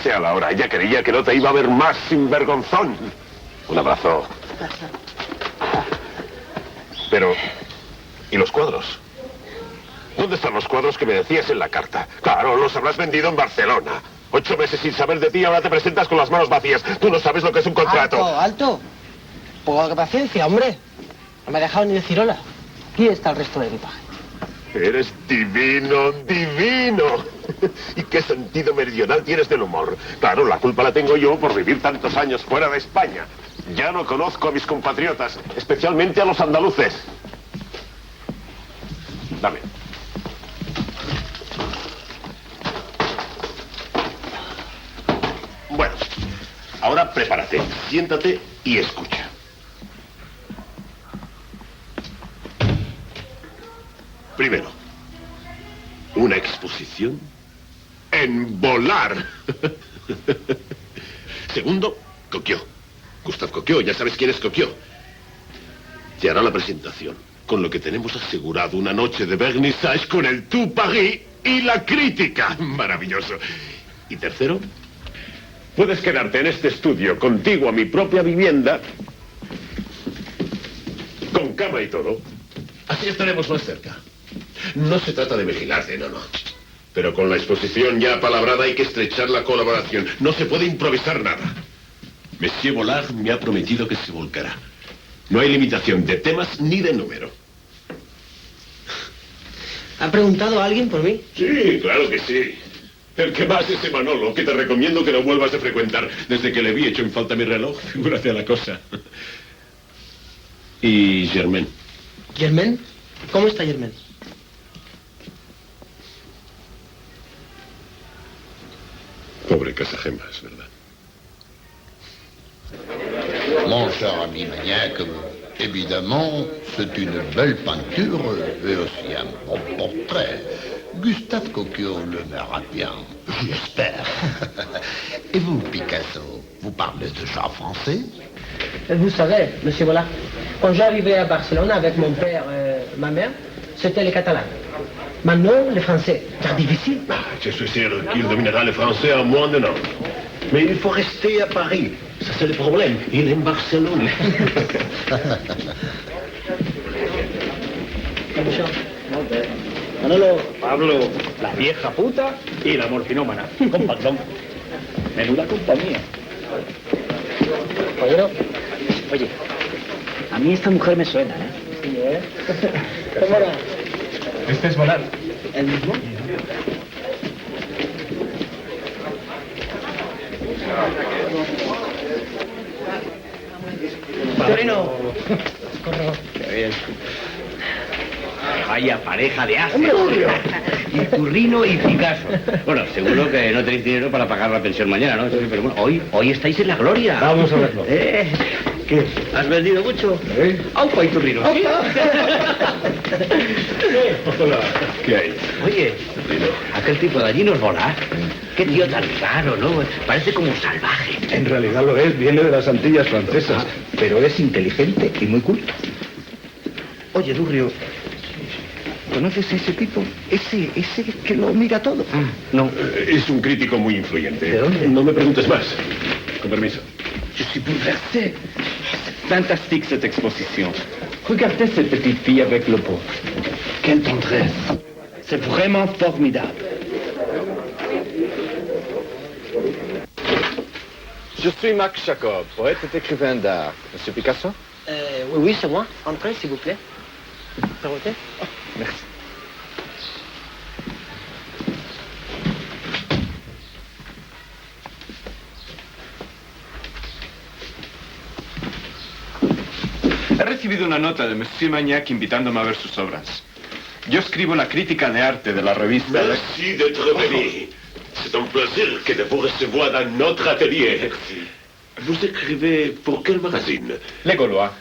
sea la hora. Ella creía que no te iba a ver más, sinvergonzón. Un abrazo. Pero, ¿y los cuadros? ¿Dónde están los cuadros que me decías en la carta? Claro, los habrás vendido en Barcelona. 8 meses sin saber de ti, ahora te presentas con las manos vacías. Tú no sabes lo que es un contrato. ¡Alto, alto! Poca paciencia, hombre. No me ha dejado ni decir hola. Aquí está el resto del equipaje. Eres divino, divino. ¿Y qué sentido meridional tienes del humor? Claro, la culpa la tengo yo por vivir tantos años fuera de España. Ya no conozco a mis compatriotas, especialmente a los andaluces. Dame. Bueno, ahora prepárate, siéntate y escucha. Primero, una exposición en volar. Segundo, Coquio. Gustave Coquio, ya sabes quién es Coquio. Te hará la presentación, con lo que tenemos asegurado una noche de vernissage con el Tout Paris y la crítica. Maravilloso. Y tercero, puedes quedarte en este estudio contigo a mi propia vivienda, con cama y todo. Así estaremos más cerca. No se trata de vigilarte, no. Pero con la exposición ya palabrada hay que estrechar la colaboración. No se puede improvisar nada. Monsieur Vollard me ha prometido que se volcará. No hay limitación de temas ni de número. ¿Ha preguntado a alguien por mí? Sí, claro que sí. El que más es Manolo, que te recomiendo que no vuelvas a frecuentar. Desde que le vi hecho en falta mi reloj, figúrate a la cosa. Y Germain. ¿Germain? ¿Cómo está Germain? Pobre Casagemas, ¿verdad? Mon cher ami Maniac, évidemment, c'est une belle peinture et aussi un bon portrait. Gustave Coquio le verra bien, j'espère. Et vous, Picasso, vous parlez déjà français? Vous savez, monsieur Vollard, quand j'arrivais à Barcelone avec mon père et ma mère, c'était les catalans. Maintenant, les français. C'est difficile. Je suis sûr qu'il dominera le français en moins d'un an. Mais il faut rester à Paris. Ça, c'est le problème. Il est en Barcelone. Manolo, Pablo, la vieja puta y la morfinómana. Con patrón. Menuda compañía. Oye, a mí esta mujer me suena, ¿eh? Sí, ¿eh? ¿Cómo era? Este es Vollard. ¿El mismo? Torino. Qué bien. Vaya pareja de ases. Y Turrino y Picasso. Bueno, seguro que no tenéis dinero para pagar la pensión mañana, ¿no? Pero bueno, hoy estáis en la gloria. Vamos a verlo. ¿Qué? ¿Has vendido mucho? ¡Aupa y Turrino! Hola. ¿Qué hay? Oye, aquel tipo de allí no es Vollard. Qué tío tan raro, ¿no? Parece como salvaje. En realidad lo es, viene de las Antillas francesas, pero es inteligente y muy culto. Oye, Durrio, ¿conoces a ese tipo? Ese que lo mira todo. No. Es un crítico muy influyente. ¿De dónde? No me preguntes más. Con permiso. Je suis bouleversé. Fantastique cette exposition. Regardez cette petite fille avec le pot. Quelle tendresse. C'est vraiment formidable. Je suis Max Jacob, poète et écrivain d'art. Monsieur Picasso? Oui, c'est moi. Entrez, s'il vous plaît. Permettez? Merci. He recibido una nota de Monsieur Magnac invitándome a ver sus obras. Yo escribo la crítica de arte de la revista... Merci d'être venu. C'est un plaisir que de vous recevoir dans notre atelier. Merci. Vous écrivez pour quel magazine? Le Gaulois.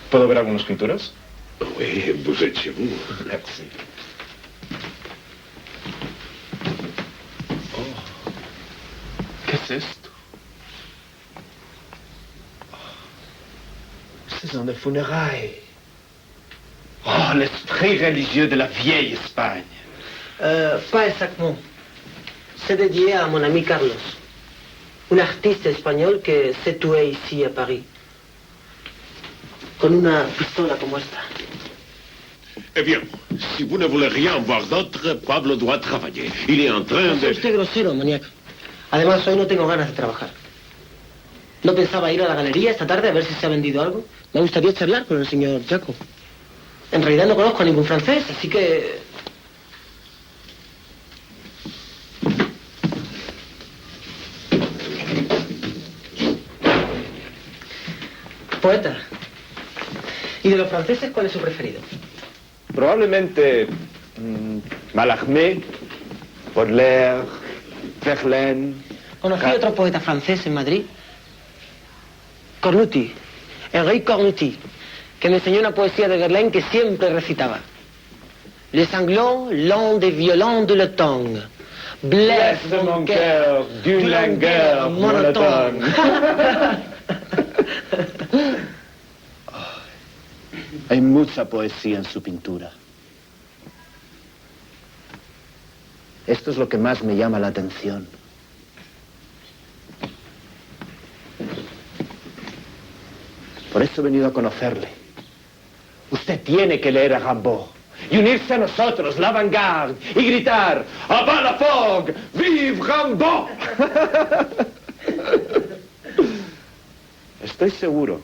¿Puedo ver algunas pinturas? Oui, vous êtes chez vous. Merci. Oh. ¿Qué es esto? Ce sont des funérailles. Oh, l'esprit religieux de la vieille Espagne. Pas exactement. C'est dédié à mon ami Carlos, un artiste espagnol que s'est tué ici à Paris, con una pistola como esta. Eh bien, si vous ne voulez rien voir d'autre, Pablo doit travailler. Il est en train No sea de... usted grosero, maníaco. Además, hoy no tengo ganas de trabajar. No pensaba ir a la galería esta tarde a ver si se ha vendido algo. Me gustaría charlar con el señor Jaco. En realidad no conozco a ningún francés, así que... Poeta. ¿Y de los franceses cuál es su preferido? Probablemente Mallarmé, Baudelaire, Verlaine. Conocí a otro poeta francés en Madrid, Cornuti, Henri Cornuti, que me enseñó una poesía de Verlaine que siempre recitaba. Les sanglots, longs des violons de l'automne. Blesse de mon cœur, d'une langueur monotone. Hay mucha poesía en su pintura. Esto es lo que más me llama la atención. Por eso he venido a conocerle. Usted tiene que leer a Rimbaud y unirse a nosotros, la vanguardia, y gritar ¡A bas la fogue! ¡Vive Rimbaud! Estoy seguro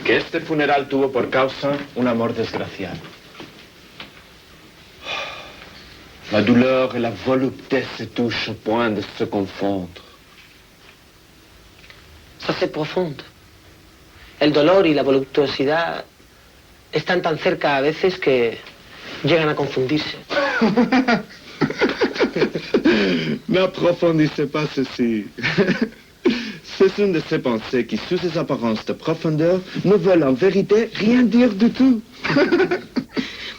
que este funeral tuvo por causa un amor desgraciado. La douleur et la volupté se touchent au point de se confondre. Ça c'est profond. El dolor y la voluptuosidad están tan cerca a veces que llegan a confundirse. N'approfondissez pas ceci. Ce sont de ces pensées qui, sous ces apparences de profondeur, ne veulent en vérité rien dire du tout.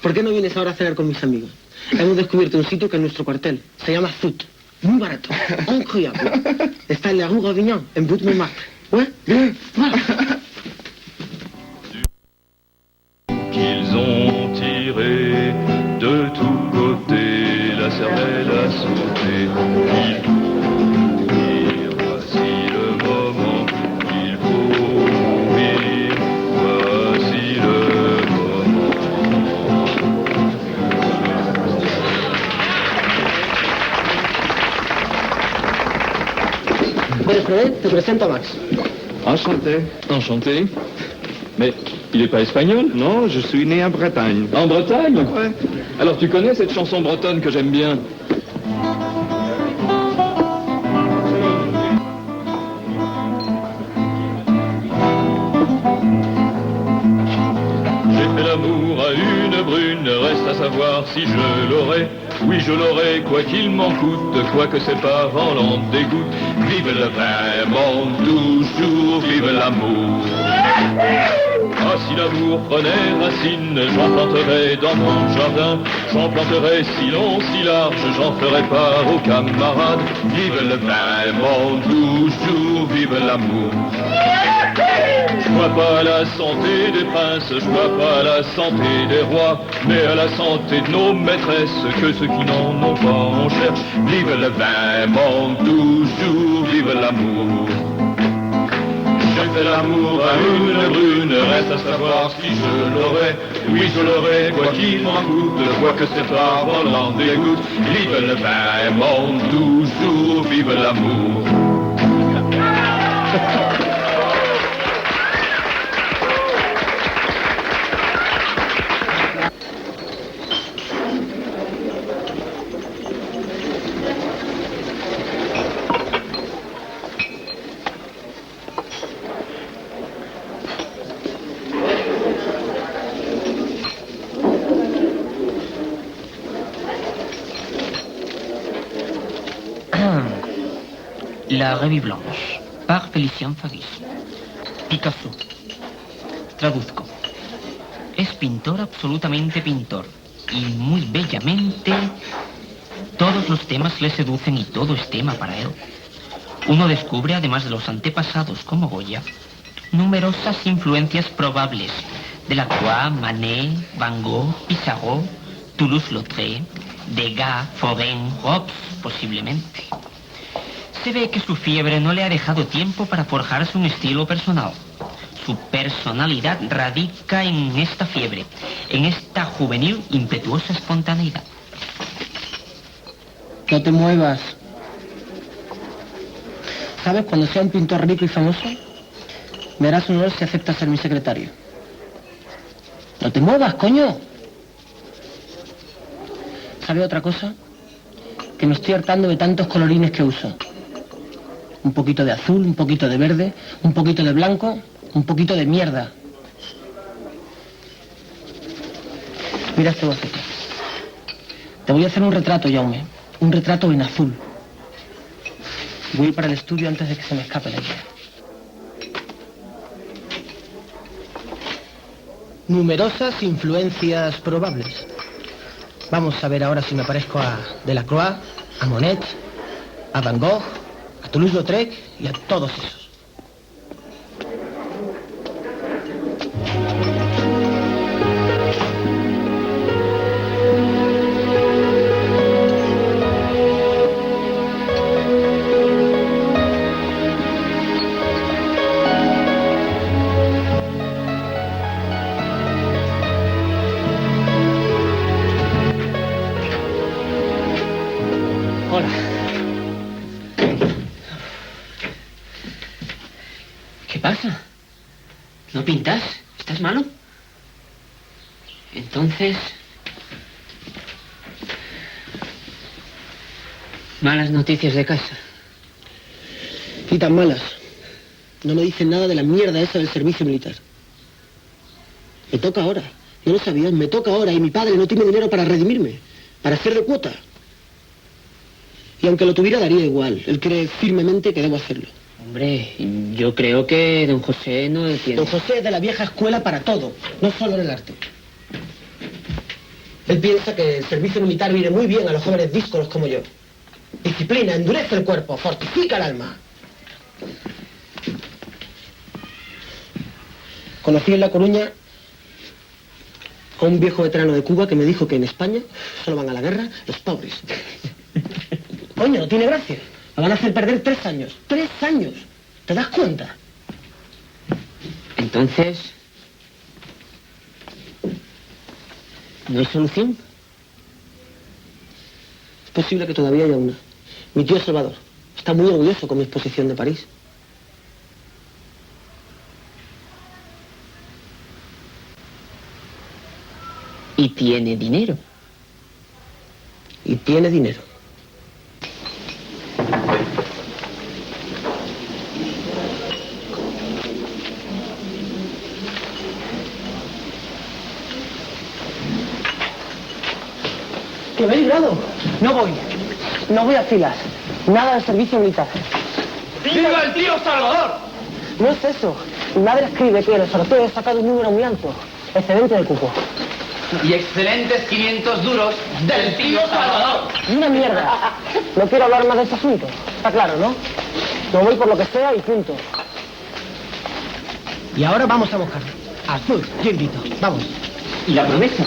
¿Por qué no vienes ahora a cenar con mis amigos? Hemos descubierto un sitio que es nuestro cuartel. Se llama Zut. Muy barato. Incroyable. Está en la rue Ravignan, en Bout-Montmartre. Ouais? Bien. Voilà. Qu'ils ont tiré de tous côtés, la cervelle a sauté. Il faut mourir, voici le moment. Il faut mourir, voici le moment. Buenas noches, te presento a Max. Enchanté. Enchanté. Mais il n'est pas espagnol? Non, je suis né en Bretagne. En Bretagne? Ouais. Alors tu connais cette chanson bretonne que j'aime bien? J'ai fait l'amour à une brune, reste à savoir si je l'aurai. Oui, je l'aurai, quoi qu'il m'en coûte, quoique ses parents l'en dégoûtent. Vive le vin, bon, toujours, vive l'amour. Ah, si l'amour prenait racine, j'en planterais dans mon jardin. J'en planterais si long, si large, j'en ferais part aux camarades. Vive le vin, bon, toujours, vive l'amour. Je vois pas à la santé des princes, je vois pas à la santé des rois, mais à la santé de nos maîtresses, que ceux qui n'en ont pas on cherche. Vive le vin, bon, toujours, vive l'amour. J'ai fait l'amour à une brune, reste à savoir si je l'aurai. Oui, je l'aurai, quoi qu'il m'en coûte, quoi que ses parents l'en dégoûtent. Vive le vin, bon, toujours, vive l'amour. La Revue Blanche, par Felicien Faguis. Picasso. Traduzco. Es pintor, absolutamente pintor. Y muy bellamente... Todos los temas le seducen y todo es tema para él. Uno descubre, además de los antepasados como Goya, numerosas influencias probables. Delacroix, Manet, Van Gogh, Pissarro, Toulouse-Lautrec, Degas, Forain, Robes, posiblemente. Se ve que su fiebre no le ha dejado tiempo para forjarse un estilo personal. Su personalidad radica en esta fiebre, en esta juvenil, impetuosa espontaneidad. No te muevas. ¿Sabes? Cuando sea un pintor rico y famoso, me harás un honor si aceptas ser mi secretario. No te muevas, coño. ¿Sabes otra cosa? Que me estoy hartando de tantos colorines que uso. Un poquito de azul, un poquito de verde, un poquito de blanco, un poquito de mierda. Mira este boceto. Te voy a hacer un retrato, Jaume. Un retrato en azul. Voy a ir para el estudio antes de que se me escape la idea. Numerosas influencias probables. Vamos a ver ahora si me parezco a Delacroix, a Monet, a Van Gogh, a Toulouse-Lautrec y a todos esos. Hola. ¿Qué pasa? ¿No pintas? ¿Estás malo? Entonces... malas noticias de casa. Y tan malas. No me dicen nada de la mierda esa del servicio militar. Me toca ahora. No lo sabías, me toca ahora y mi padre no tiene dinero para redimirme, para hacer de cuota. Y aunque lo tuviera, daría igual. Él cree firmemente que debo hacerlo. Hombre, yo creo que don José no entiende. Don José es de la vieja escuela para todo, no solo en el arte. Él piensa que el servicio militar viene muy bien a los jóvenes díscolos como yo. Disciplina, endurece el cuerpo, fortifica el alma. Conocí en La Coruña a un viejo veterano de Cuba que me dijo que en España solo van a la guerra los pobres. Coño, no tiene gracia. Me van a hacer perder 3 años. 3 años. ¿Te das cuenta? Entonces... ¿no hay solución? Es posible que todavía haya una. Mi tío Salvador está muy orgulloso con mi exposición de París. Y tiene dinero. Y tiene dinero. ¡Que me he librado! No voy. No voy a filas. Nada de servicio militar. ¡Viva el tío Salvador! No es eso. Mi madre escribe que en el sorteo he sacado un número muy alto. Excedente de cupo. Y excelentes 500 duros del tío Salvador. Y una mierda. No quiero hablar más de este asunto. Está claro, ¿no? No voy por lo que sea y punto. Y ahora vamos a mojar. Azul, yo invito. Vamos. ¿Y la promesa?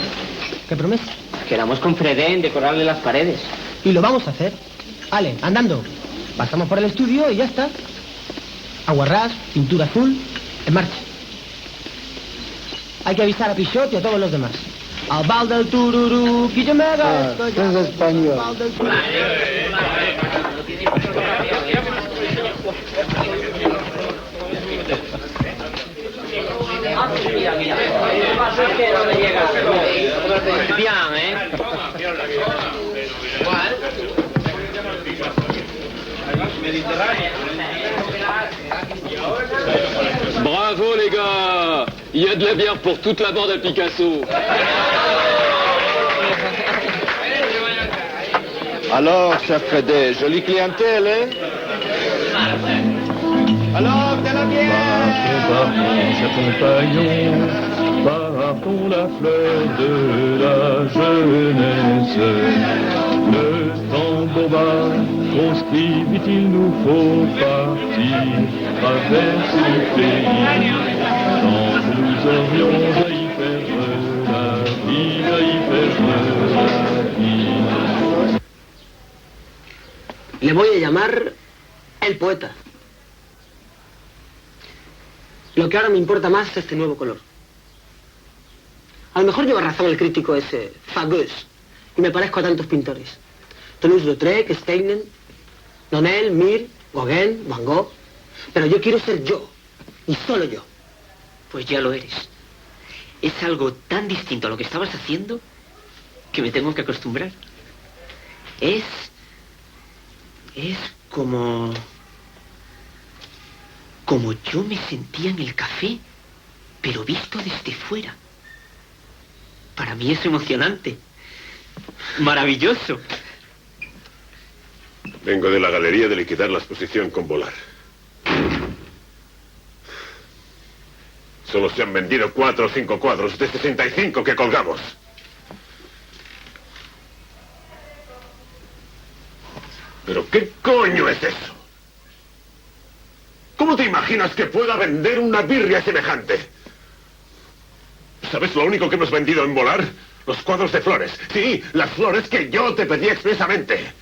¿Qué promesa? Quedamos con Fredé en decorarle las paredes. Y lo vamos a hacer. Ale, andando. Pasamos por el estudio y ya está. Aguarrás, pintura azul, en marcha. Hay que avisar a Pichot y a todos los demás. Al bal del tururú, que yo me haga esto. Es español. Bravo les gars! Il y a de la bière pour toute la bande à Picasso. Alors, cher Fredé, jolie clientèle, hein? Alors, de la bière! Partons, chers compagnons, partons la fleur de la jeunesse. Le tambour bat, conscrit, il nous faut partir, traverser le pays. Quand nous aurions à y perdre la vie, à y perdre Le voy a llamar el poeta. Lo que ahora me importa más es este nuevo color. A lo mejor lleva razón el crítico ese, Fagus, y me parezco a tantos pintores. Toulouse-Lautrec, Steinen, Nonel, Mir, Gauguin, Van Gogh. Pero yo quiero ser yo, y solo yo. Pues ya lo eres. Es algo tan distinto a lo que estabas haciendo que me tengo que acostumbrar. Es como yo me sentía en el café, pero visto desde fuera. Para mí es emocionante. Maravilloso. Vengo de la galería de liquidar la exposición con Volar. Solo se han vendido 4 o 5 cuadros de 65 que colgamos. ¿Pero qué coño es eso? ¿Cómo te imaginas que pueda vender una birria semejante? ¿Sabes lo único que hemos vendido en Volar? Los cuadros de flores. Sí, las flores que yo te pedí expresamente.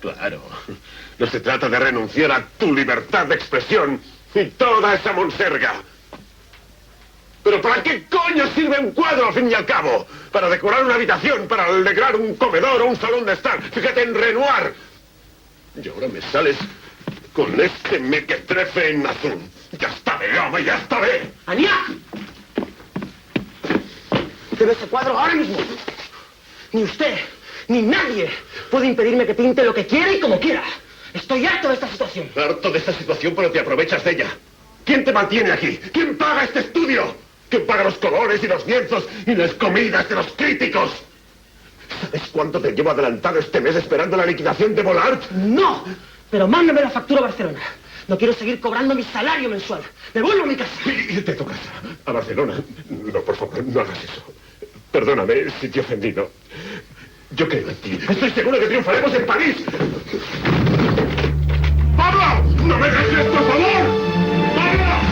Claro, no se trata de renunciar a tu libertad de expresión y toda esa monserga. ¿Pero para qué coño sirve un cuadro, al fin y al cabo? ¿Para decorar una habitación? ¿Para alegrar un comedor o un salón de estar? Fíjate en Renoir. Y ahora me sales con este mequetrefe en azul. ¡Ya está bien, hombre, ya está bien! ¡Ania! Debe ese cuadro ahora mismo. Ni usted, ni nadie puede impedirme que pinte lo que quiera y como quiera. Estoy harto de esta situación. Harto de esta situación, pero te aprovechas de ella. ¿Quién te mantiene aquí? ¿Quién paga este estudio? ¿Quién paga los colores y los lienzos y las comidas de los críticos? ¿Sabes cuánto te llevo adelantado este mes esperando la liquidación de Volar? ¡No! Pero mándame la factura a Barcelona. No quiero seguir cobrando mi salario mensual. Me vuelvo a mi casa. Irte a tu casa. A Barcelona. No, por favor, no hagas eso. Perdóname si te he ofendido. Yo creo en ti. Estoy seguro que triunfaremos en París. ¡Pablo! ¡No me hagas esto, por favor! ¡Pablo!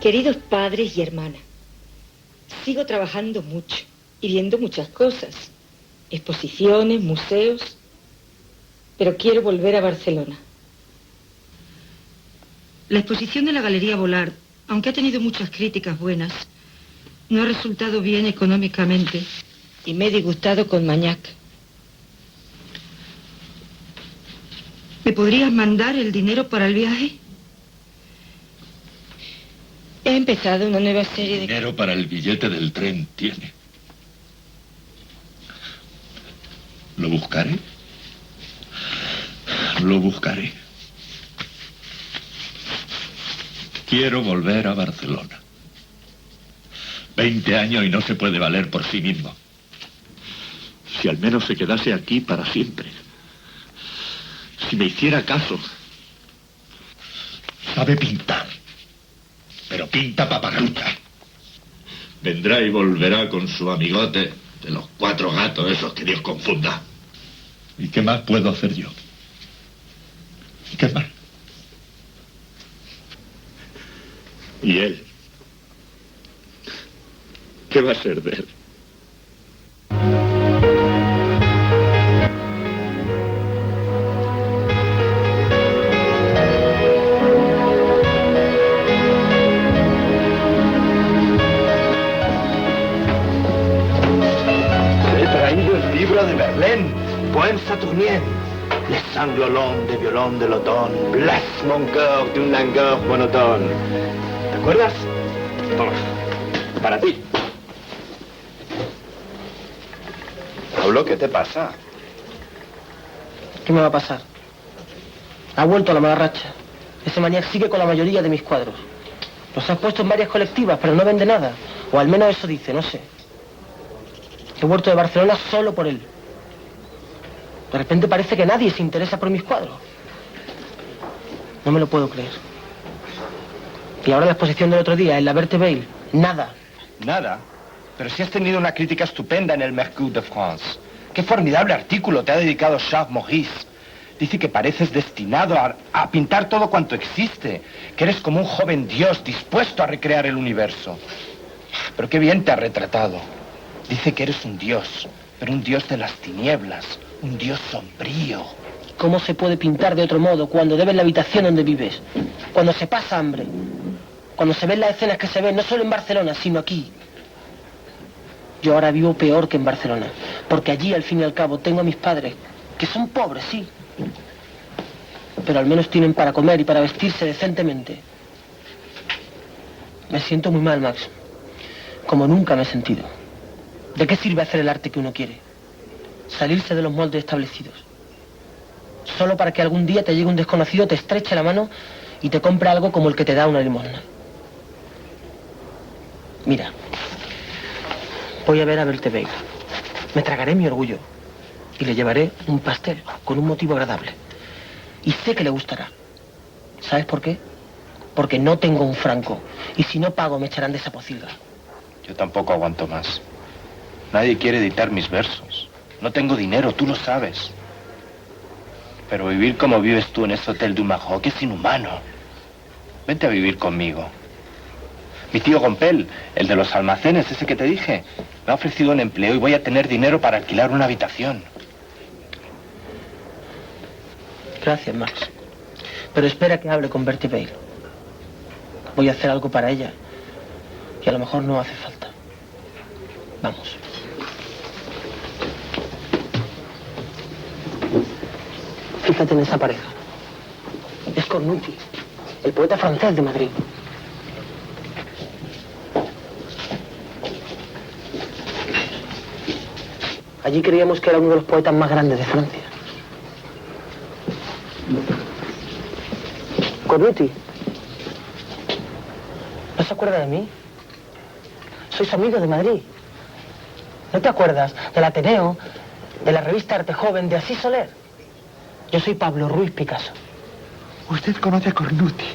Queridos padres y hermanas, sigo trabajando mucho y viendo muchas cosas, exposiciones, museos, pero quiero volver a Barcelona. La exposición de la Galería Volar, aunque ha tenido muchas críticas buenas, no ha resultado bien económicamente y me he disgustado con Magnac. ¿Me podrías mandar el dinero para el viaje? He empezado una nueva serie de... Dinero para el billete del tren tiene. Lo buscaré. Lo buscaré. Quiero volver a Barcelona. 20 años y no se puede valer por sí mismo. Si al menos se quedase aquí para siempre. Si me hiciera caso. Sabe pintar. Pero pinta paparrucha. Vendrá y volverá con su amigote de los 4 gatos esos que Dios confunda. ¿Y qué más puedo hacer yo? ¿Qué más? ¿Y él? ¿Qué va a ser de él? De Verlaine, Poème Saturnienne, Les sanglolons de violon de l'automne, blesse mon cœur d'une langueur monotone. ¿Te acuerdas? Toma, para ti. Pablo, ¿qué te pasa? ¿Qué me va a pasar? Ha vuelto a la mala racha. Ese Magnac sigue con la mayoría de mis cuadros. Los has puesto en varias colectivas, pero no vende nada. O al menos eso dice, no sé. He vuelto de Barcelona solo por él. De repente parece que nadie se interesa por mis cuadros. No me lo puedo creer. Y ahora la exposición del otro día, en la Berthe Veil, nada. Nada. Pero si has tenido una crítica estupenda en el Mercure de France. Qué formidable artículo te ha dedicado Charles Maurice. Dice que pareces destinado a pintar todo cuanto existe. Que eres como un joven dios dispuesto a recrear el universo. Pero qué bien te ha retratado. Dice que eres un dios, pero un dios de las tinieblas. Un dios sombrío. ¿Cómo se puede pintar de otro modo cuando debes la habitación donde vives? Cuando se pasa hambre. Cuando se ven las escenas que se ven, no solo en Barcelona, sino aquí. Yo ahora vivo peor que en Barcelona. Porque allí, al fin y al cabo, tengo a mis padres, que son pobres, sí. Pero al menos tienen para comer y para vestirse decentemente. Me siento muy mal, Max. Como nunca me he sentido. ¿De qué sirve hacer el arte que uno quiere? Salirse de los moldes establecidos. Solo para que algún día te llegue un desconocido, te estreche la mano y te compre algo como el que te da una limosna. Mira, voy a ver a Berthe Veil. Me tragaré mi orgullo y le llevaré un pastel con un motivo agradable. Y sé que le gustará. ¿Sabes por qué? Porque no tengo un franco. Y si no pago, me echarán de esa pocilga. Yo tampoco aguanto más. Nadie quiere editar mis versos. No tengo dinero, tú lo sabes. Pero vivir como vives tú en ese Hotel du Maroc es inhumano. Vente a vivir conmigo. Mi tío Gompel, el de los almacenes, ese que te dije, me ha ofrecido un empleo y voy a tener dinero para alquilar una habitación. Gracias, Max. Pero espera que hable con Berthe Veil. Voy a hacer algo para ella. Y a lo mejor no hace falta. Vamos. Fíjate en esa pareja. Es Cornuti, el poeta francés de Madrid. Allí creíamos que era uno de los poetas más grandes de Francia. Cornuti, ¿no se acuerda de mí? Soy su amigo de Madrid. ¿No te acuerdas del Ateneo, de la revista Arte Joven, de Asís Soler? Yo soy Pablo Ruiz Picasso. Usted conoce a Cornuti.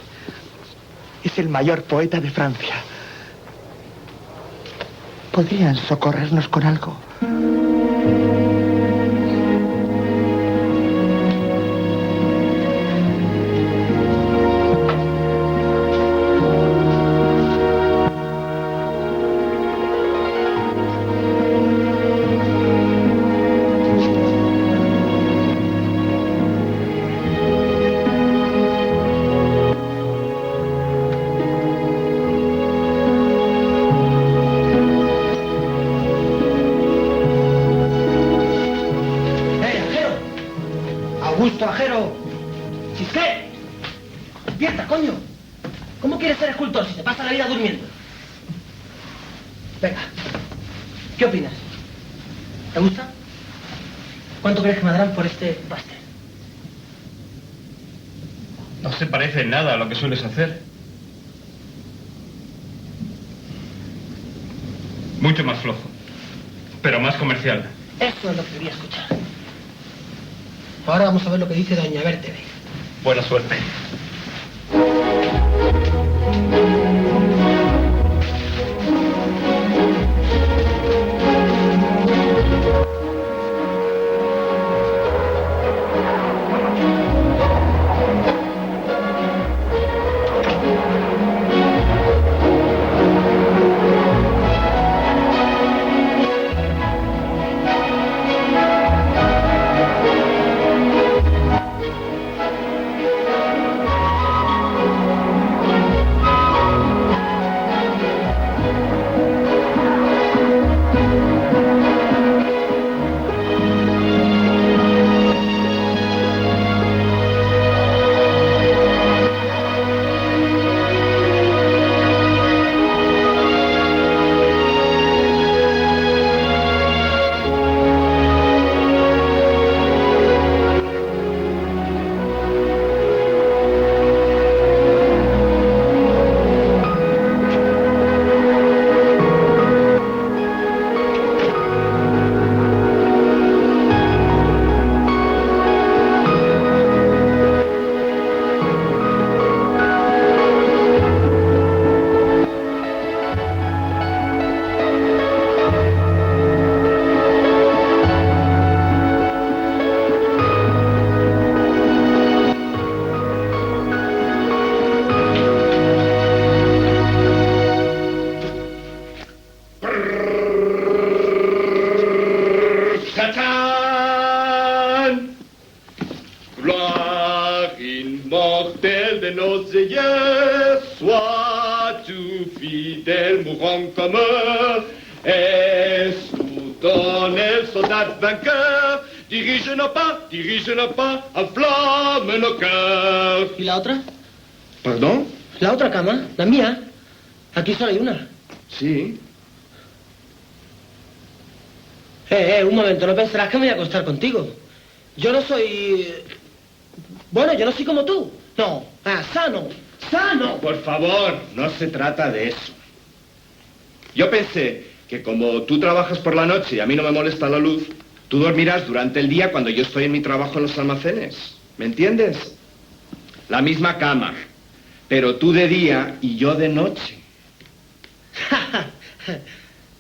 Es el mayor poeta de Francia. ¿Podrían socorrernos con algo? Ajero! ¡Chisqué! ¡Despierta, coño! ¿Cómo quieres ser escultor si te pasa la vida durmiendo? Venga. ¿Qué opinas? ¿Te gusta? ¿Cuánto crees que me darán por este pastel? No se parece en nada a lo que sueles hacer. Mucho más flojo, pero más comercial. Eso es lo que quería escuchar. Ahora vamos a ver lo que dice doña Berthe Veil. Buena suerte. mourant comme eux. Et sous ton soldat vainqueur, dirige nos pas, enflamme nos cœurs. ¿Y la otra? ¿Pardon? La otra cama, la mía. Aquí solo hay una. Sí. Un momento, no pensarás que me voy a acostar contigo. Yo no soy... Bueno, yo no soy como tú. No, sano. Por favor, no se trata de eso. Yo pensé que como tú trabajas por la noche y a mí no me molesta la luz, tú dormirás durante el día cuando yo estoy en mi trabajo en los almacenes. ¿Me entiendes? La misma cama, pero tú de día y yo de noche.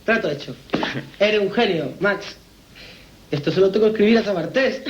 Trato hecho. Eres un genio, Max. Esto se lo tengo que escribir a Sabartés.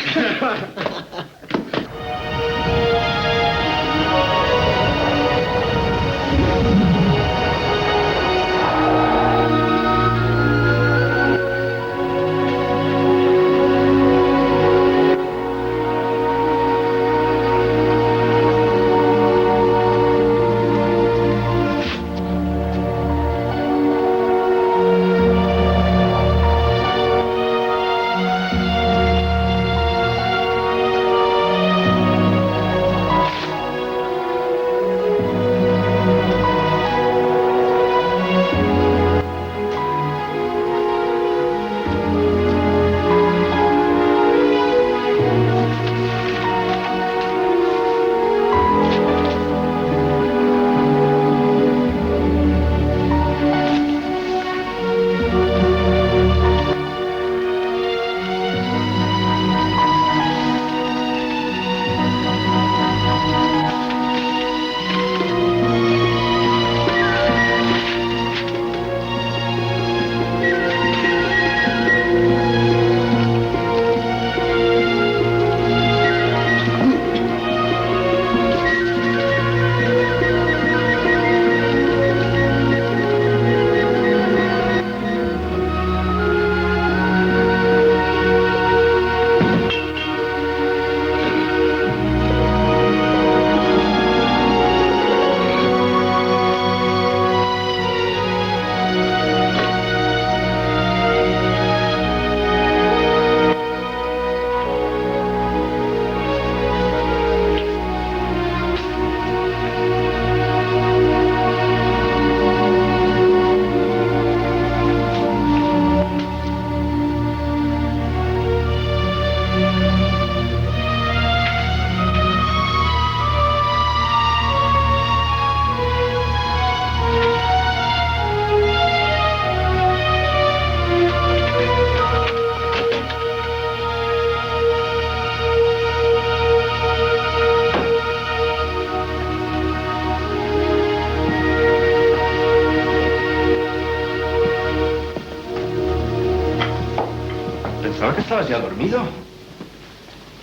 Pensaba que estabas ya dormido.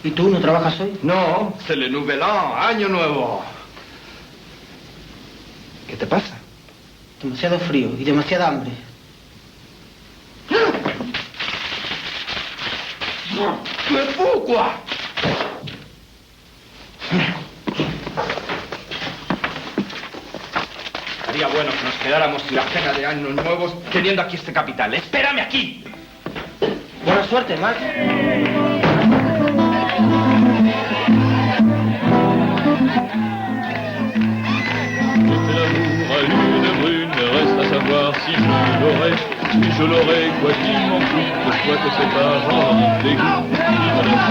¿Y tú no trabajas hoy? No, c'est le nouvel an, año nuevo. ¿Qué te pasa? Demasiado frío y demasiada hambre. ¡Me pourquoi! Sería bueno que nos quedáramos sin la cena de años nuevos teniendo aquí este capital. ¡Espérame aquí! Buena suerte, Max. À une brune, reste à savoir si je l'aurais. Oui, je l'aurais, quoi qu'il m'en coûte, quoique ses parents en dégoûtent. Vive la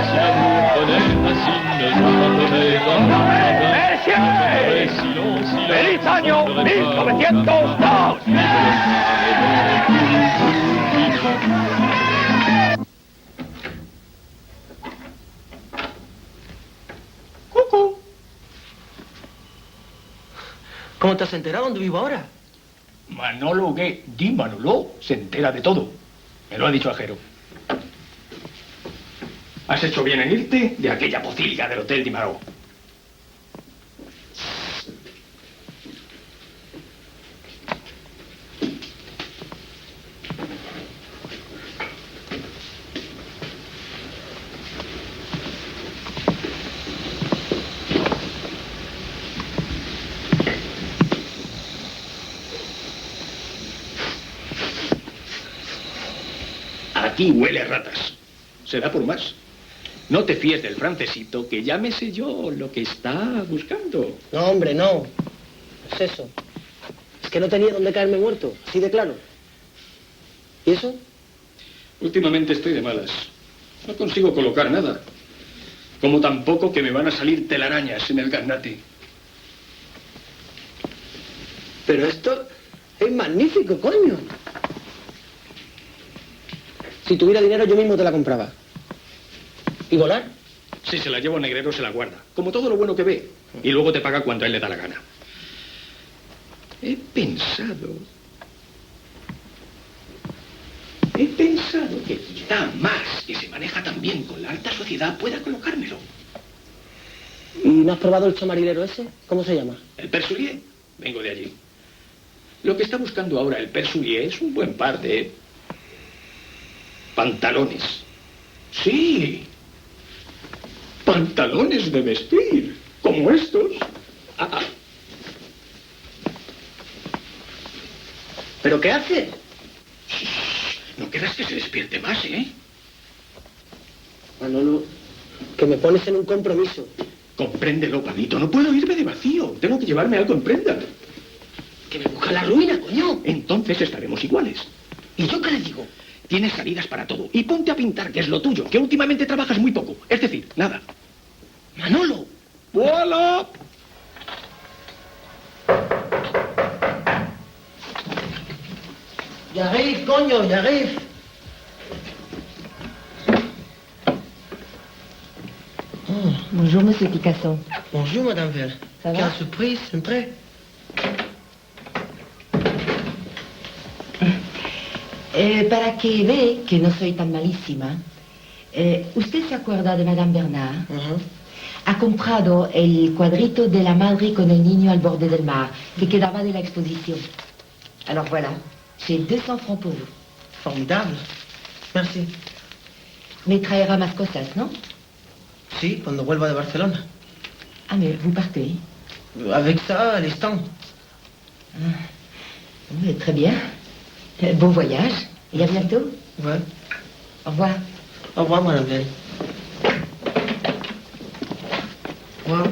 si l'amour prenait Racine, j'entendrais dans le jardin. Si long, si ¡Feliz año 1902! ¿Cómo te has enterado dónde vivo ahora? Manolo Gué, di Manolo, se entera de todo. Me lo ha dicho Ajero. Has hecho bien en irte de aquella pocilga del Hotel Di Maró. Aquí huele a ratas. Será por más. No te fíes del francesito, que ya me sé yo lo que está buscando. No, hombre, no. Es eso. Es que no tenía dónde caerme muerto, así de claro. ¿Y eso? Últimamente estoy de malas. No consigo colocar nada. Como tampoco que me van a salir telarañas en el gaznate. Pero esto es magnífico, coño. Si tuviera dinero yo mismo te la compraba. ¿Y volar? Si se la llevo a Negrero se la guarda. Como todo lo bueno que ve. Y luego te paga cuando a él le da la gana. He pensado que quizá más que se maneja tan bien con la alta sociedad pueda colocármelo. ¿Y no has probado el chamarilero ese? ¿Cómo se llama? ¿El Persoulier? Vengo de allí. Lo que está buscando ahora el Persoulier es un buen par de pantalones. Sí. Pantalones de vestir. Como estos. ¿Pero qué hace? No querrás que se despierte más, ¿eh? Manolo, que me pones en un compromiso. Compréndelo, Panito. No puedo irme de vacío. Tengo que llevarme algo en prenda. Que me busca la ruina, coño. Entonces estaremos iguales. ¿Y yo qué le digo? Tienes salidas para todo. Y ponte a pintar, que es lo tuyo, que últimamente trabajas muy poco. Es decir, nada. Manolo. ¡Voilà! J'arrive, coño, j'arrive. Bonjour, monsieur Picasso. Bonjour, madame Vell. Ça va? Quelle surprise, siempre. Para que ve que no soy tan malísima, ¿usted se acuerda de Madame Bernard? Ha comprado el cuadrito de la madre con el niño al borde del mar, que quedaba de la exposición. Alors voilà, j'ai 200 francs pour vous. Formidable. Merci. Me traerá más cosas, ¿no? Sí, cuando vuelva de Barcelona. Ah, mais vous partez? Avec ça, à l'instant. Oui, très bien. Bon voyage, et à bientôt. Ouais. Au revoir. Au revoir, madame Vell. Au revoir.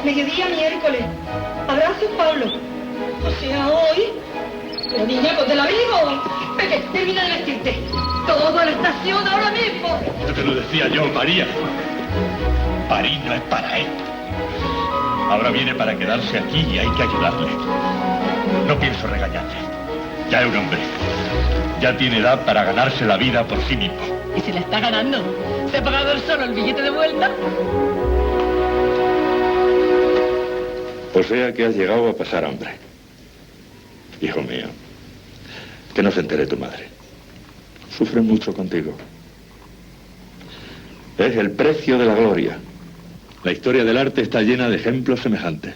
Mediodía miércoles. Abrazos, Pablo. O sea, hoy. Pero niña, ponte el abrigo. Pepe, termina de vestirte. Todo a la estación ahora mismo. Yo te lo decía yo, María. París no es para él. Ahora viene para quedarse aquí y hay que ayudarle. No pienso regañarle. Ya es un hombre. Ya tiene edad para ganarse la vida por sí mismo. Y se la está ganando. ¿Se ha pagado él solo el billete de vuelta? O sea que has llegado a pasar hambre. Hijo mío, que no se entere tu madre. Sufre mucho contigo. Es el precio de la gloria. La historia del arte está llena de ejemplos semejantes.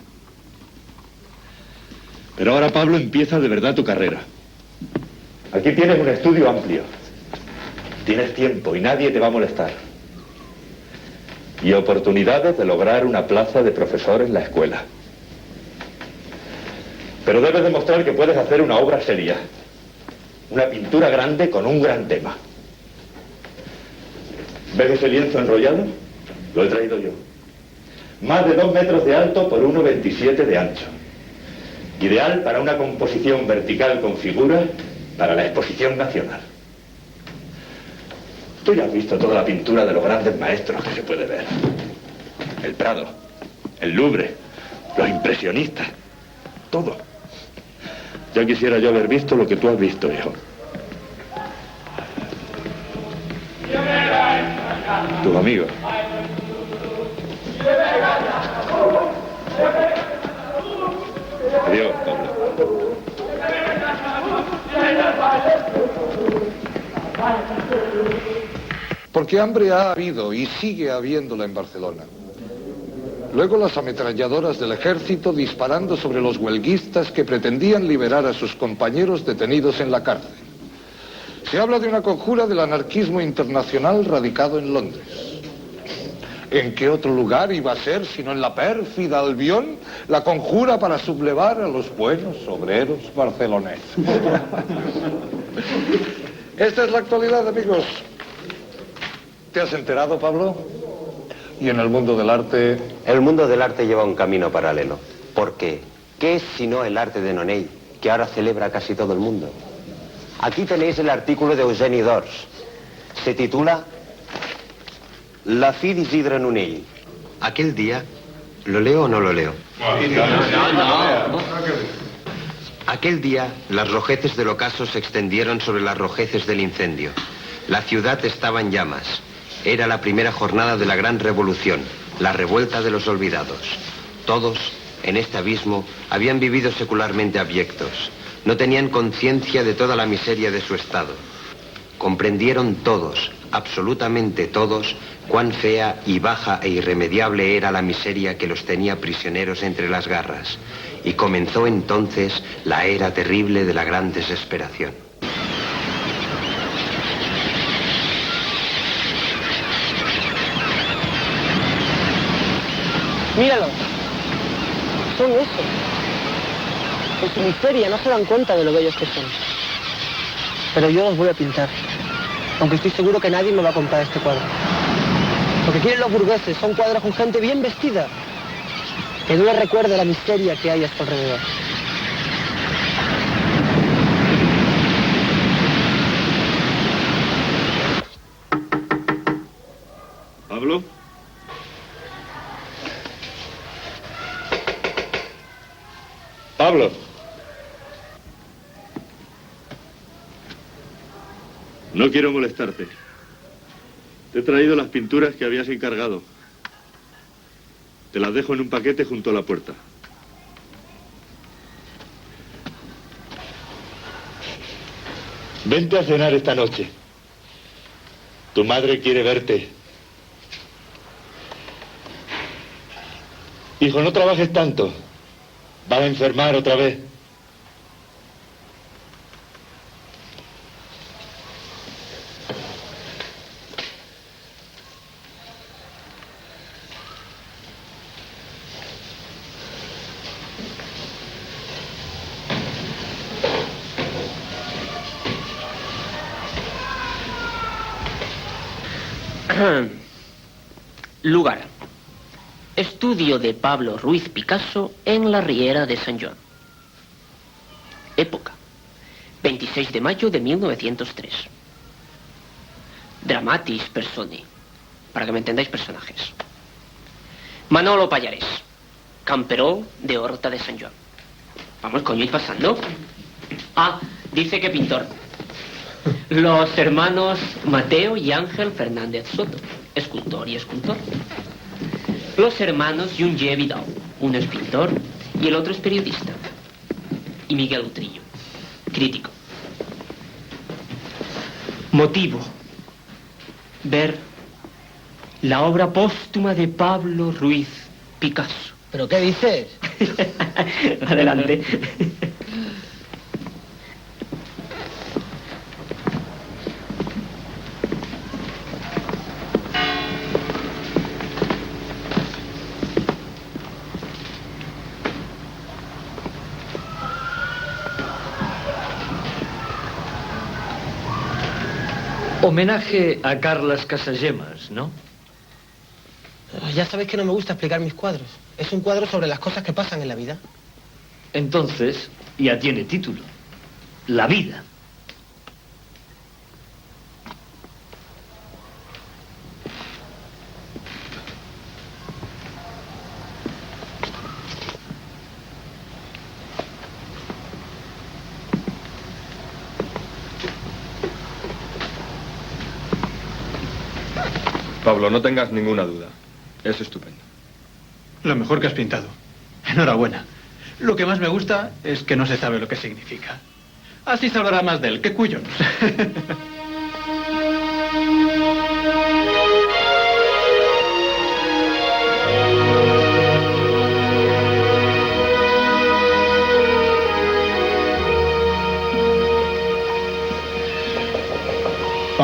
Pero ahora, Pablo, empieza de verdad tu carrera. Aquí tienes un estudio amplio. Tienes tiempo y nadie te va a molestar. Y oportunidades de lograr una plaza de profesor en la escuela. Pero debes demostrar que puedes hacer una obra seria. Una pintura grande con un gran tema. ¿Ves ese lienzo enrollado? Lo he traído yo. Más de 2 metros de alto por 1,27 de ancho. Ideal para una composición vertical con figuras para la exposición nacional. Tú ya has visto toda la pintura de los grandes maestros que se puede ver. El Prado, el Louvre, los impresionistas, todo. Ya quisiera yo haber visto lo que tú has visto, hijo. Tus amigos. Adiós, Pablo. Porque hambre ha habido y sigue habiéndola en Barcelona. Luego las ametralladoras del ejército disparando sobre los huelguistas que pretendían liberar a sus compañeros detenidos en la cárcel. Se habla de una conjura del anarquismo internacional radicado en Londres. ¿En qué otro lugar iba a ser sino en la pérfida Albión la conjura para sublevar a los buenos obreros barceloneses? Esta es la actualidad, amigos. ¿Te has enterado, Pablo? ¿Y en el mundo del arte? El mundo del arte lleva un camino paralelo. Porque, ¿qué es sino el arte de Nonell, que ahora celebra casi todo el mundo? Aquí tenéis el artículo de Eugeni Dors. Se titula La fi d'Isidre Nonell. Aquel día, ¿lo leo o no lo leo? No. Aquel día, las rojeces del ocaso se extendieron sobre las rojeces del incendio. La ciudad estaba en llamas. Era la primera jornada de la gran revolución, la revuelta de los olvidados. Todos, en este abismo, habían vivido secularmente abyectos. No tenían conciencia de toda la miseria de su estado. Comprendieron todos, absolutamente todos, cuán fea y baja e irremediable era la miseria que los tenía prisioneros entre las garras. Y comenzó entonces la era terrible de la gran desesperación. Míralo. Son eso. En su miseria no se dan cuenta de lo bellos que son. Pero yo los voy a pintar. Aunque estoy seguro que nadie me va a comprar este cuadro. Lo que quieren los burgueses son cuadros con gente bien vestida. Que no les recuerde la miseria que hay a su alrededor. ¿Pablo? Pablo. No quiero molestarte. Te he traído las pinturas que habías encargado. Te las dejo en un paquete junto a la puerta. Vente a cenar esta noche. Tu madre quiere verte. Hijo, no trabajes tanto. Vas a enfermar otra vez. Lugar. Estudio de Pablo Ruiz Picasso en la Riera de San Joan. Época. 26 de mayo de 1903. Dramatis personae. Para que me entendáis, personajes. Manolo Pallarés. Camperó de Horta de San Joan. Vamos, coño, ir pasando. Ah, dice que pintor. Los hermanos Mateo y Ángel Fernández Soto. Escultor y escultor. Los hermanos Junge Vidal. Uno es pintor y el otro es periodista. Y Miguel Utrillo, crítico. Motivo. Ver la obra póstuma de Pablo Ruiz Picasso. ¿Pero qué dices? Adelante. Homenaje a Carlas Casagemas, ¿no? Ya sabéis que no me gusta explicar mis cuadros. Es un cuadro sobre las cosas que pasan en la vida. Entonces, ya tiene título. La vida. Pablo, no tengas ninguna duda. Es estupendo. Lo mejor que has pintado. Enhorabuena. Lo que más me gusta es que no se sabe lo que significa. Así se hablará más de él que cuyos.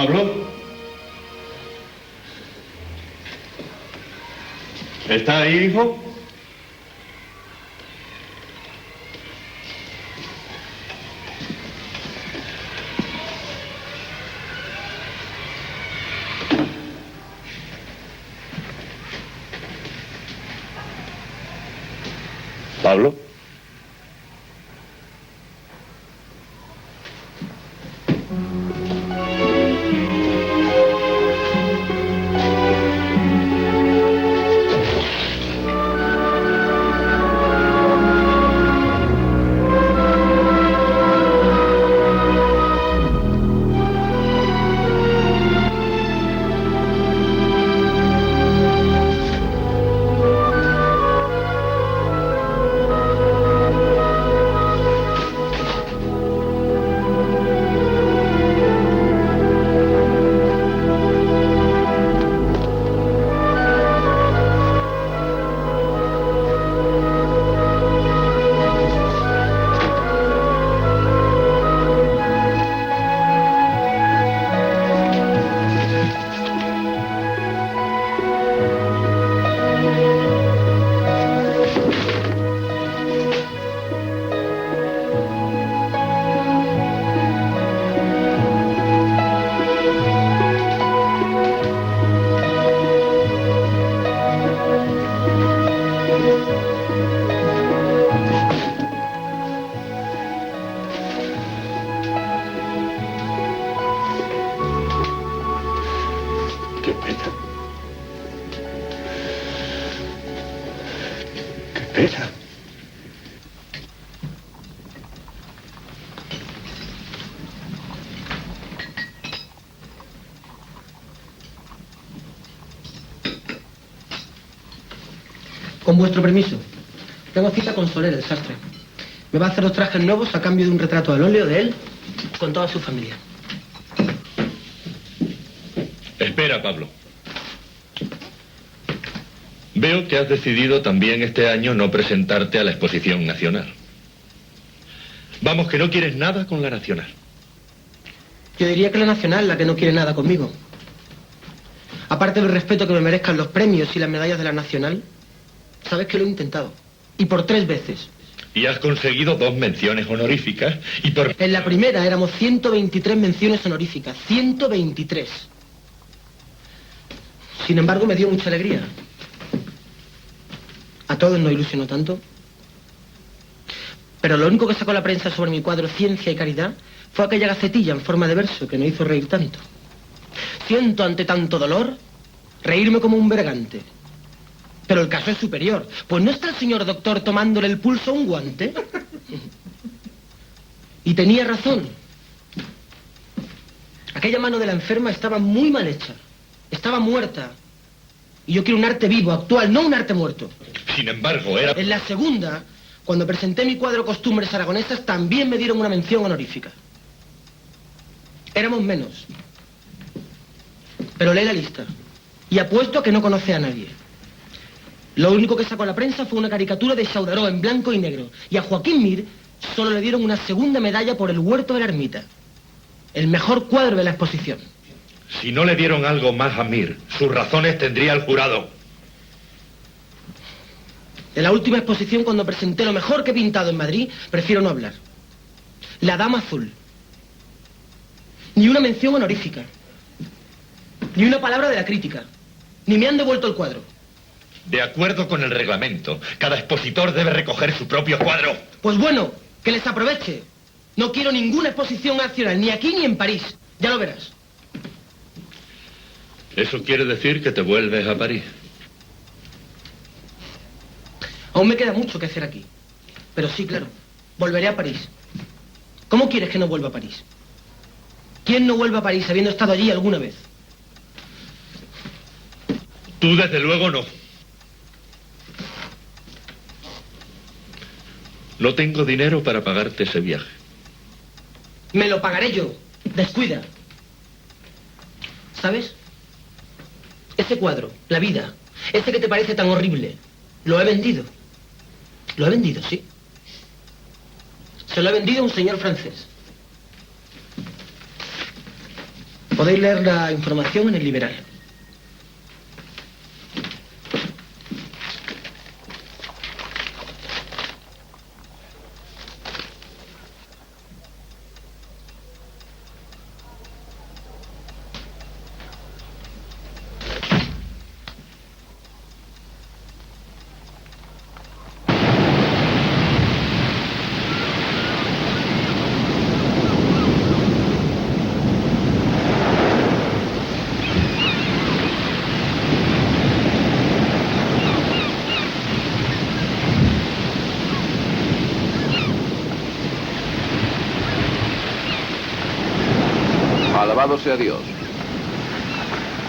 ¿Pablo? ¿Está ahí, hijo? ¿Pablo? Con vuestro permiso, tengo cita con Soler, el sastre. Me va a hacer los trajes nuevos a cambio de un retrato al óleo de él con toda su familia. Espera, Pablo. Veo que has decidido también este año no presentarte a la exposición nacional. Vamos, que no quieres nada con la nacional. Yo diría que la nacional la que no quiere nada conmigo. Aparte del respeto que me merezcan los premios y las medallas de la nacional, sabes que lo he intentado. Y por 3 veces. Y has conseguido 2 menciones honoríficas y por... En la primera éramos 123 menciones honoríficas. 123. Sin embargo, me dio mucha alegría. A todos nos ilusionó tanto. Pero lo único que sacó la prensa sobre mi cuadro Ciencia y Caridad fue aquella gacetilla en forma de verso que me hizo reír tanto. Siento ante tanto dolor reírme como un bergante. Pero el caso es superior. Pues ¿no está el señor doctor tomándole el pulso a un guante? Y tenía razón. Aquella mano de la enferma estaba muy mal hecha. Estaba muerta. Y yo quiero un arte vivo, actual, no un arte muerto. Sin embargo, era... En la segunda, cuando presenté mi cuadro Costumbres Aragonesas, también me dieron una mención honorífica. Éramos menos. Pero lee la lista. Y apuesto a que no conoce a nadie. Lo único que sacó a la prensa fue una caricatura de Chauderot en blanco y negro. Y a Joaquín Mir solo le dieron una segunda medalla por El huerto de la ermita. El mejor cuadro de la exposición. Si no le dieron algo más a Mir, sus razones tendría el jurado. De la última exposición, cuando presenté lo mejor que he pintado en Madrid, prefiero no hablar. La Dama Azul. Ni una mención honorífica. Ni una palabra de la crítica. Ni me han devuelto el cuadro. De acuerdo con el reglamento, cada expositor debe recoger su propio cuadro. Pues bueno, que les aproveche. No quiero ninguna exposición nacional, ni aquí ni en París. Ya lo verás. ¿Eso quiere decir que te vuelves a París? Aún me queda mucho que hacer aquí. Pero sí, claro, volveré a París. ¿Cómo quieres que no vuelva a París? ¿Quién no vuelve a París habiendo estado allí alguna vez? Tú, desde luego, no. No tengo dinero para pagarte ese viaje. Me lo pagaré yo. Descuida. ¿Sabes? Ese cuadro, la vida, ese que te parece tan horrible, lo he vendido. Lo he vendido, sí. Se lo he vendido a un señor francés. Podéis leer la información en el Liberal. Alabado sea Dios.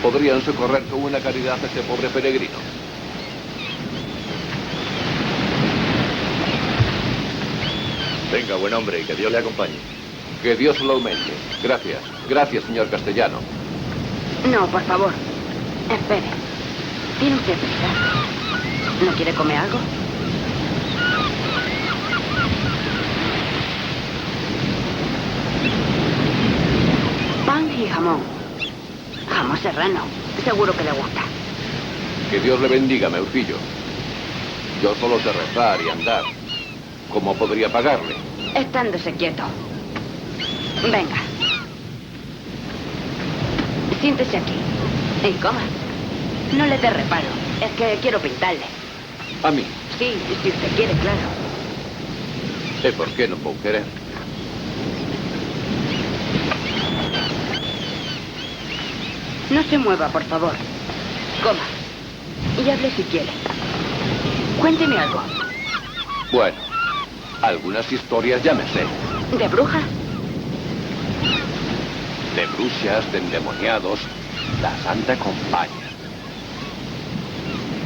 ¿Podrían socorrer con una caridad a este pobre peregrino? Venga, buen hombre, y que Dios le acompañe. Que Dios lo aumente. Gracias. Gracias, señor Castellano. No, por favor. Espere. ¿Tiene usted prisa? ¿No quiere comer algo? Pan y jamón. Jamón serrano. Seguro que le gusta. Que Dios le bendiga, Meucillo. Yo solo sé rezar y andar. ¿Cómo podría pagarle? Estándose quieto. Venga. Siéntese aquí. Y coma. No le dé reparo. Es que quiero pintarle. ¿A mí? Sí, si usted quiere, claro. ¿Por qué no puedo querer? No se mueva, por favor. Coma. Y hable si quiere. Cuénteme algo. Bueno, algunas historias ya me sé. ¿De brujas? De bruxas, de endemoniados, la Santa Compaña.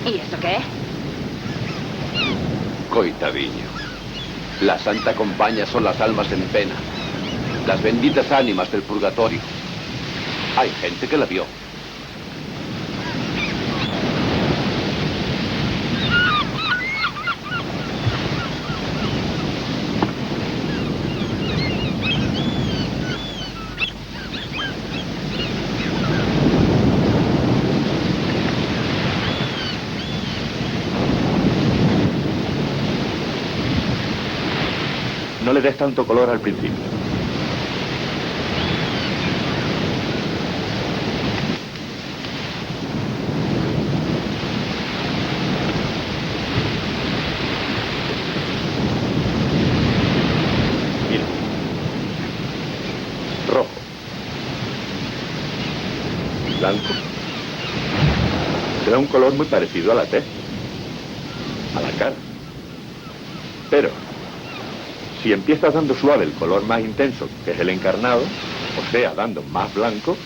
¿Y eso qué es? Coitadiño. La Santa Compaña son las almas en pena. Las benditas ánimas del purgatorio. Hay gente que la vio. No le des tanto color al principio. Mira. Rojo. Blanco. Te da un color muy parecido a la tez. A la cara. Pero si empiezas dando suave el color más intenso, que es el encarnado, o sea, dando más blanco,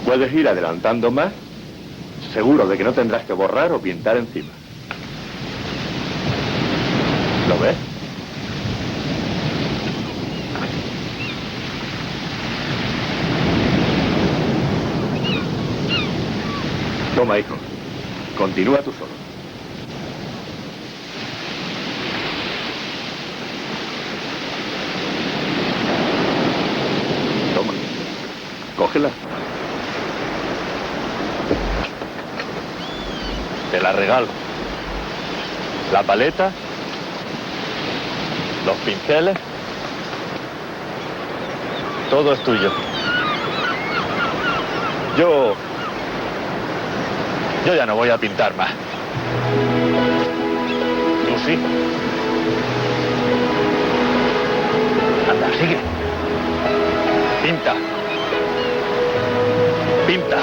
puedes ir adelantando más, seguro de que no tendrás que borrar o pintar encima. ¿Lo ves? Toma, hijo. Continúa tú solo. Cógela. Te la regalo. La paleta, los pinceles, todo es tuyo. Yo ya no voy a pintar más. Tú sí. Anda, sigue. Pinta. Pinta.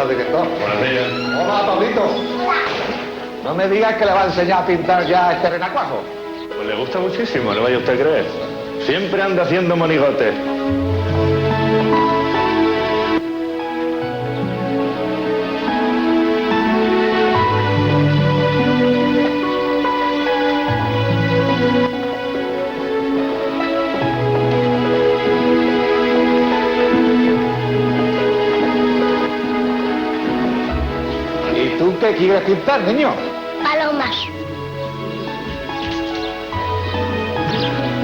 días, director. Buenos días. Hola, Pablito. No me digas que le va a enseñar a pintar ya este renacuajo. Pues le gusta muchísimo, no vaya usted a creer. Siempre anda haciendo monigotes. ¿Y tú qué quieres pintar, niño? Palomas.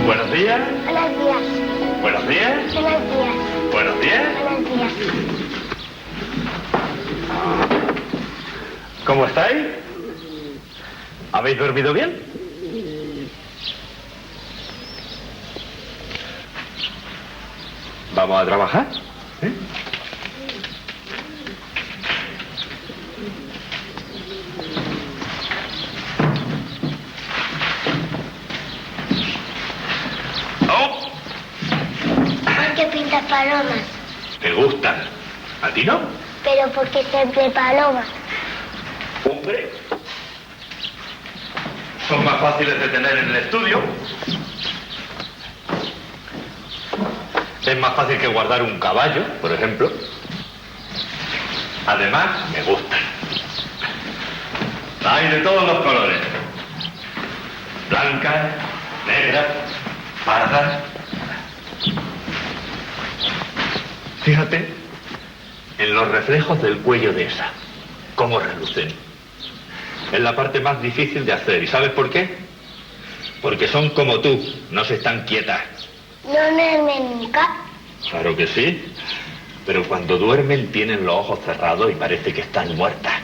Buenos días. Buenos días. Buenos días. Buenos días. Buenos días. Buenos días. ¿Cómo estáis? ¿Habéis dormido bien? ¿Vamos a trabajar? ¿Eh? ¡Oh! ¿Por qué pintas palomas? ¿Te gustan? ¿A ti no? Pero ¿por qué siempre palomas? Hombre. Son más fáciles de tener en el estudio. Es más fácil que guardar un caballo, por ejemplo. Además, me gustan. Hay de todos los colores. Blancas, negras, pardas. Fíjate en los reflejos del cuello de esa. Cómo relucen. Es la parte más difícil de hacer. ¿Y sabes por qué? Porque son como tú, no se están quietas. ¿No duermen nunca? Claro que sí. Pero cuando duermen tienen los ojos cerrados y parece que están muertas.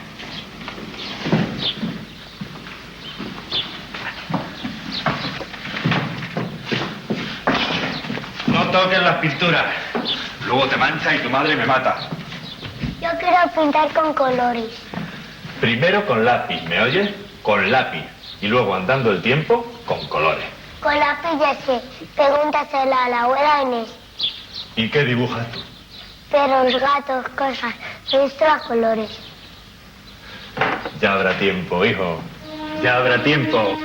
No toques las pinturas. Luego te mancha y tu madre me mata. Yo quiero pintar con colores. Primero con lápiz, ¿me oyes? Con lápiz. Y luego, andando el tiempo, con colores. Con lápiz ya sé. Pregúntasela a la abuela Inés. ¿Y qué dibujas tú? Perros, gatos, cosas. Esto a colores. Ya habrá tiempo, hijo. Ya habrá tiempo.